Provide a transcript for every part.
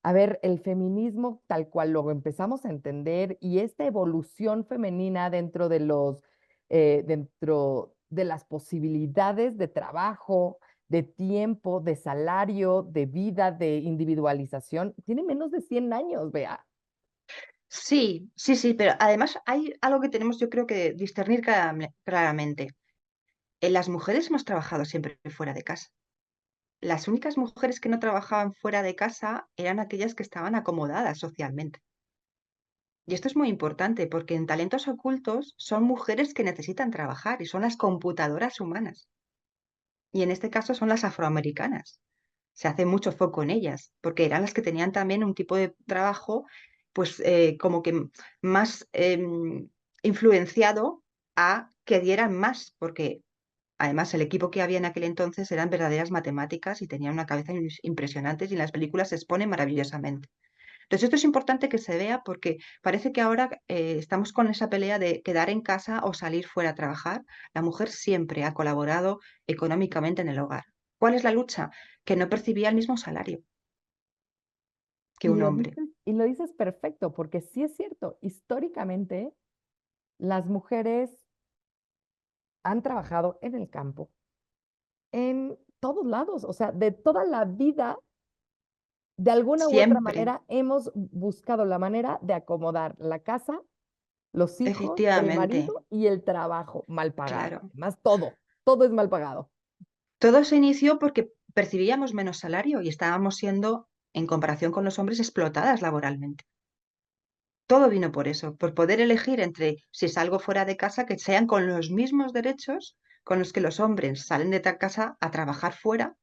a ver, el feminismo tal cual lo empezamos a entender y esta evolución femenina dentro de las posibilidades de trabajo, de tiempo, de salario, de vida, de individualización, tiene menos de 100 años, vea. Sí, sí, sí, pero además hay algo que tenemos, yo creo que discernir claramente. Las mujeres hemos trabajado siempre fuera de casa. Las únicas mujeres que no trabajaban fuera de casa eran aquellas que estaban acomodadas socialmente. Y esto es muy importante porque en talentos ocultos son mujeres que necesitan trabajar y son las computadoras humanas. Y en este caso son las afroamericanas. Se hace mucho foco en ellas, porque eran las que tenían también un tipo de trabajo, pues como que más influenciado a que dieran más, porque además el equipo que había en aquel entonces eran verdaderas matemáticas y tenían una cabeza impresionante y en las películas se expone maravillosamente. Entonces esto es importante que se vea porque parece que ahora estamos con esa pelea de quedar en casa o salir fuera a trabajar. La mujer siempre ha colaborado económicamente en el hogar. ¿Cuál es la lucha? Que no percibía el mismo salario que un hombre. Y lo dices perfecto, porque sí es cierto, históricamente las mujeres han trabajado en el campo, en todos lados, o sea, de toda la vida, de alguna u otra Siempre, manera, hemos buscado la manera de acomodar la casa, los hijos, el efectivamente, marido y el trabajo mal pagado. claro. Además, todo es mal pagado. Todo se inició porque percibíamos menos salario y estábamos siendo, en comparación con los hombres, explotadas laboralmente. Todo vino por eso, por poder elegir entre si salgo fuera de casa, que sean con los mismos derechos con los que los hombres salen de casa a trabajar fuera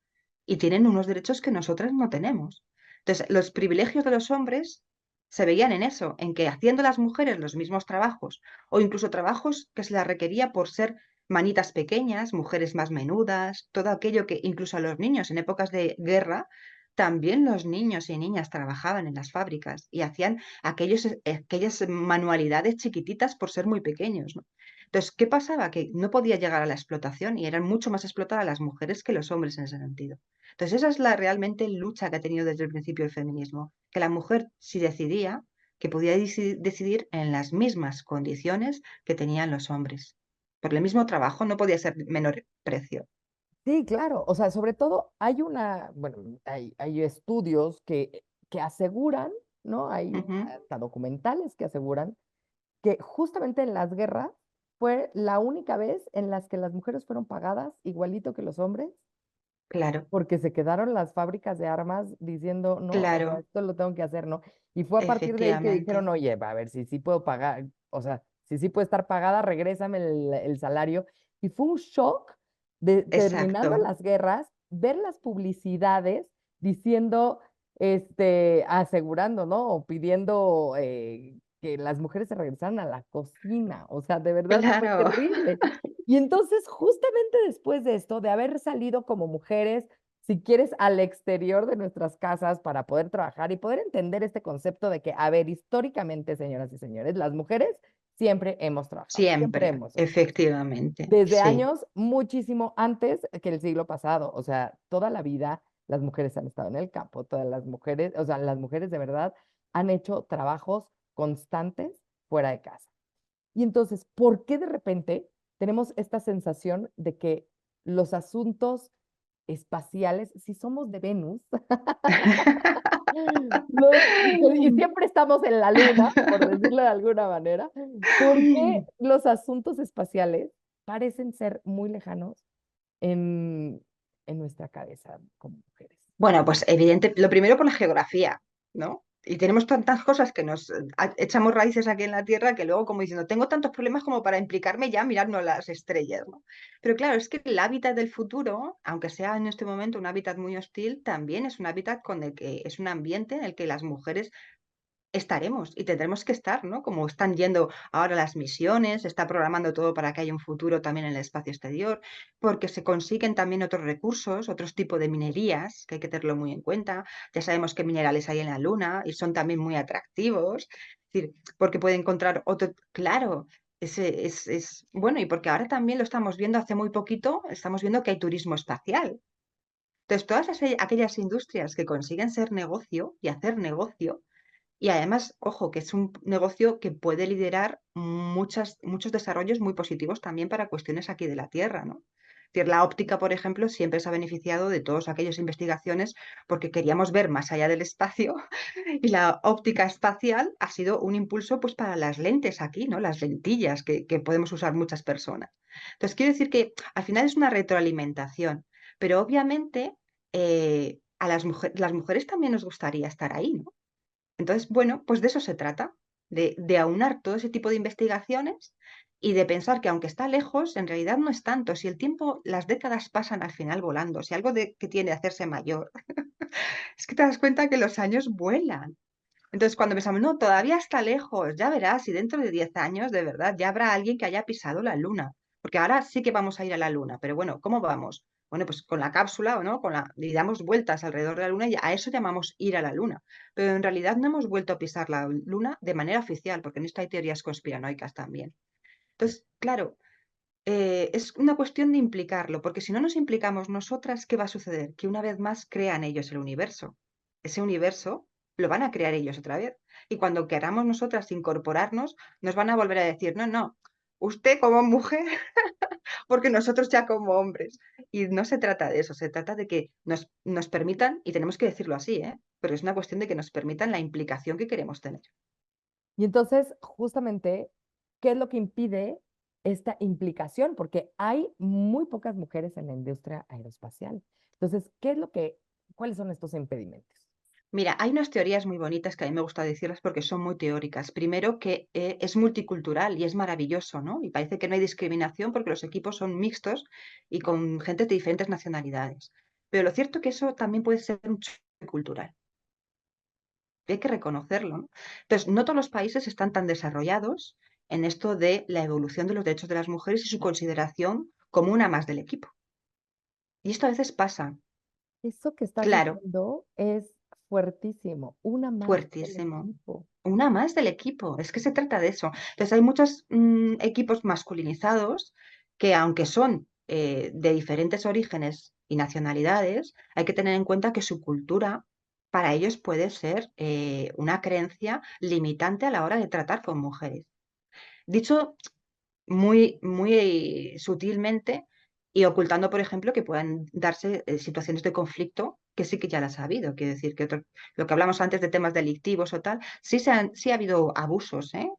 y tienen unos derechos que nosotras no tenemos. Entonces, los privilegios de los hombres se veían en eso, en que haciendo las mujeres los mismos trabajos o incluso trabajos que se les requería por ser manitas pequeñas, mujeres más menudas, todo aquello que incluso a los niños en épocas de guerra, también los niños y niñas trabajaban en las fábricas y hacían aquellas manualidades chiquititas por ser muy pequeños, ¿no? Entonces, ¿qué pasaba? Que no podía llegar a la explotación y eran mucho más explotadas las mujeres que los hombres en ese sentido. Entonces, esa es la realmente lucha que ha tenido desde el principio el feminismo, que la mujer si decidía, que podía decidir en las mismas condiciones que tenían los hombres. Por el mismo trabajo no podía ser menor precio. Sí, claro. O sea, sobre todo bueno, hay estudios que aseguran, ¿no? Hay Ujú, hasta documentales que aseguran que justamente en las guerras fue la única vez en las que las mujeres fueron pagadas igualito que los hombres, claro, porque se quedaron las fábricas de armas diciendo, no, o sea, claro, esto lo tengo que hacer, ¿no? Y fue a partir de ahí que dijeron, efectivamente. oye, va a ver si sí puedo pagar, o sea, si sí puede estar pagada, regrésame el salario. Y fue un shock de terminando Exacto. las guerras, ver las publicidades diciendo, asegurando, ¿no? O pidiendo que las mujeres se regresaran a la cocina. O sea, de verdad fue Claro. terrible. Y entonces, justamente después de esto, de haber salido como mujeres, si quieres, al exterior de nuestras casas para poder trabajar y poder entender este concepto de que, a ver, históricamente, señoras y señores, las mujeres siempre hemos trabajado, siempre Siempre, hemos hecho esto. efectivamente, Desde sí. años muchísimo antes que el siglo pasado, o sea, toda la vida las mujeres han estado en el campo, todas las mujeres, o sea, las mujeres de verdad han hecho trabajos constantes fuera de casa. Y entonces, ¿por qué de repente tenemos esta sensación de que los asuntos espaciales, si somos de Venus, y siempre estamos en la luna, por decirlo de alguna manera, ¿por qué los asuntos espaciales parecen ser muy lejanos en, en nuestra cabeza como mujeres? Bueno, pues evidente, lo primero por la geografía, ¿no? Y tenemos tantas cosas que nos echamos raíces aquí en la Tierra que luego como diciendo, tengo tantos problemas como para implicarme ya mirando las estrellas, ¿no? Pero claro, es que el hábitat del futuro, aunque sea en este momento un hábitat muy hostil, también es un hábitat con el que es un ambiente en el que las mujeres estaremos y tendremos que estar, ¿no? Como están yendo ahora las misiones, se está programando todo para que haya un futuro también en el espacio exterior, porque se consiguen también otros recursos, otros tipos de minerías, que hay que tenerlo muy en cuenta. Ya sabemos qué minerales hay en la Luna y son también muy atractivos, es decir, porque puede encontrar otro, claro. Bueno, y porque ahora también lo estamos viendo hace muy poquito, estamos viendo que hay turismo espacial. Entonces, todas aquellas industrias que consiguen ser negocio y hacer negocio, y además, ojo, que es un negocio que puede liderar muchos desarrollos muy positivos también para cuestiones aquí de la Tierra, ¿no? Es decir, la óptica, por ejemplo, siempre se ha beneficiado de todas aquellas investigaciones porque queríamos ver más allá del espacio y la óptica espacial ha sido un impulso pues para las lentes aquí, ¿no? Las lentillas que podemos usar muchas personas. Entonces, quiero decir que al final es una retroalimentación, pero obviamente a las mujeres también nos gustaría estar ahí, ¿no? Entonces, bueno, pues de eso se trata, de aunar todo ese tipo de investigaciones y de pensar que aunque está lejos, en realidad no es tanto. Si el tiempo, las décadas pasan al final volando, si algo que tiende a hacerse mayor, es que te das cuenta que los años vuelan. Entonces, cuando pensamos, no, todavía está lejos, ya verás, y dentro de 10 años, de verdad, ya habrá alguien que haya pisado la luna. Porque ahora sí que vamos a ir a la luna, pero bueno, ¿cómo vamos? Bueno, pues con la cápsula o no, y damos vueltas alrededor de la luna y a eso llamamos ir a la luna. Pero en realidad no hemos vuelto a pisar la luna de manera oficial, porque en esto hay teorías conspiranoicas también. Entonces, claro, es una cuestión de implicarlo, porque si no nos implicamos nosotras, ¿qué va a suceder? Que una vez más crean ellos el universo. Ese universo lo van a crear ellos otra vez. Y cuando queramos nosotras incorporarnos, nos van a volver a decir, no, no, usted como mujer, porque nosotros ya como hombres. Y no se trata de eso, se trata de que nos permitan, y tenemos que decirlo así, ¿eh? Pero es una cuestión de que nos permitan la implicación que queremos tener. Y entonces, justamente, ¿qué es lo que impide esta implicación? Porque hay muy pocas mujeres en la industria aeroespacial. Entonces, ¿cuáles son estos impedimentos? Mira, hay unas teorías muy bonitas que a mí me gusta decirlas porque son muy teóricas. Primero, que es multicultural y es maravilloso, ¿no? Y parece que no hay discriminación porque los equipos son mixtos y con gente de diferentes nacionalidades. Pero lo cierto es que eso también puede ser un choque cultural. Y hay que reconocerlo, ¿no? Entonces, no todos los países están tan desarrollados en esto de la evolución de los derechos de las mujeres y su consideración como una más del equipo. Y esto a veces pasa, Eso que estás claro, diciendo es fuertísimo, una más del fuertísimo. equipo. Una más del equipo, es que se trata de eso. Entonces hay muchos equipos masculinizados que aunque son de diferentes orígenes y nacionalidades, hay que tener en cuenta que su cultura para ellos puede ser una creencia limitante a la hora de tratar con mujeres. Dicho muy sutilmente y ocultando, por ejemplo, que puedan darse situaciones de conflicto que sí que ya las ha habido. Quiero decir que lo que hablamos antes de temas delictivos o tal, sí ha habido abusos, ¿eh?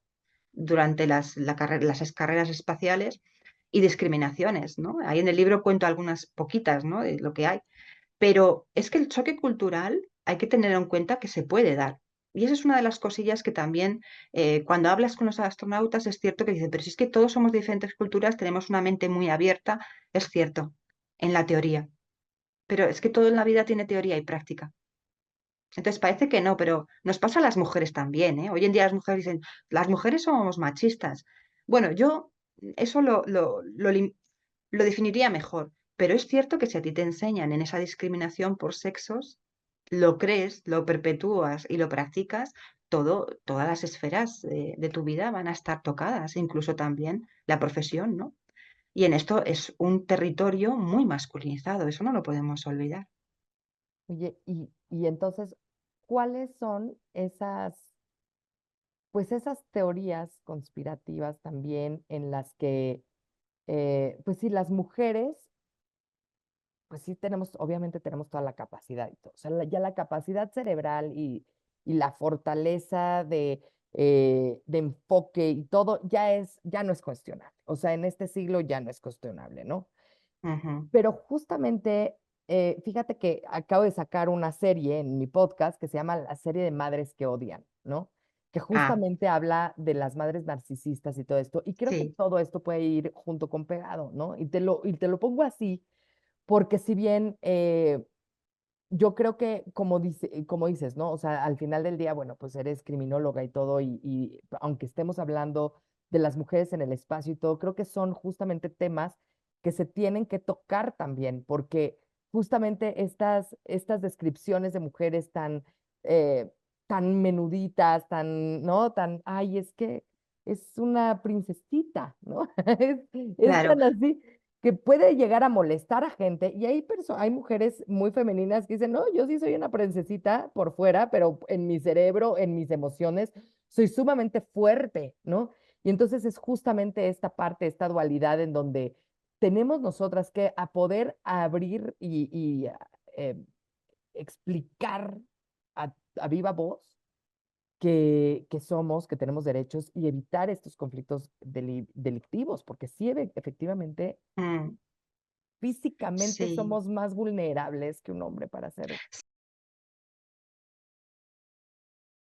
Durante las carreras espaciales y discriminaciones, ¿no? Ahí en el libro cuento algunas poquitas, ¿no? De lo que hay. Pero es que el choque cultural hay que tener en cuenta que se puede dar. Y esa es una de las cosillas que también, cuando hablas con los astronautas, es cierto que dicen, pero si es que todos somos de diferentes culturas, tenemos una mente muy abierta, es cierto, en la teoría. Pero es que todo en la vida tiene teoría y práctica. Entonces parece que no, pero nos pasa a las mujeres también, ¿eh? Hoy en día las mujeres dicen, las mujeres somos machistas. Bueno, yo eso lo definiría mejor, pero es cierto que si a ti te enseñan en esa discriminación por sexos, lo crees, lo perpetúas y lo practicas, todas las esferas de tu vida van a estar tocadas, incluso también la profesión, ¿no? Y en esto es un territorio muy masculinizado, eso no lo podemos olvidar. Oye, y entonces, ¿cuáles son esas teorías conspirativas también en las que, pues sí, las mujeres, pues sí obviamente tenemos toda la capacidad y todo, o sea, ya la capacidad cerebral y la fortaleza de enfoque y todo ya no es cuestionable, o sea, en este siglo ya no es cuestionable, ¿no? Ujú. Pero justamente, fíjate que acabo de sacar una serie en mi podcast que se llama La serie de madres que odian, ¿no? Que Ah, justamente habla de las madres narcisistas y todo esto. Y creo que sí. todo esto puede ir junto con pegado, ¿no? Y te lo pongo así, porque si bien yo creo que, como dices, ¿no? O sea, al final del día, bueno, pues eres criminóloga y todo, y aunque estemos hablando de las mujeres en el espacio y todo, creo que son justamente temas que se tienen que tocar también, porque justamente estas descripciones de mujeres eh, tan menuditas, ¿no? Ay, es que es una princesita, ¿no? Es Claro, tan así. que puede llegar a molestar a gente y hay mujeres muy femeninas que dicen, no, yo sí soy una princesita por fuera, pero en mi cerebro, en mis emociones, soy sumamente fuerte, ¿no? Y entonces es justamente esta parte, esta dualidad en donde tenemos nosotras que a poder abrir eh, explicar a viva voz que somos, que tenemos derechos y evitar estos conflictos delictivos, porque sí, efectivamente Mm, físicamente sí. somos más vulnerables que un hombre para hacer.